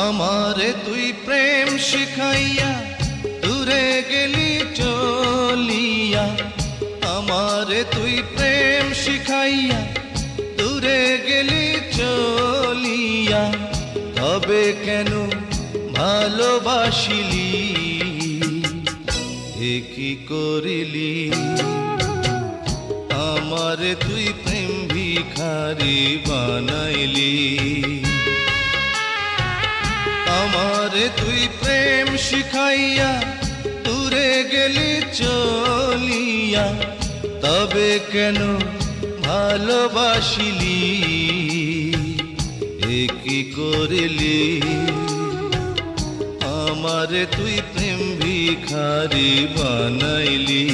আমারে তুই প্রেম শিখাইয়া দূরে গেলি চলিয়া, আমারে তুই প্রেম শিখাইয়া দূরে গেলি চলিয়া, তবে কেন ভালোবাসিলি, এ কি করিলি? আমারে তুই প্রেম ভিখারি বানাইলি, আমারে তুই প্রেম শিখাইয়া দূরে গেলি চলিয়া, তবে কেন ভালোবাসিলি, এ কি করিলি? আমারে তুই প্রেম ভিখারি বানাইলি।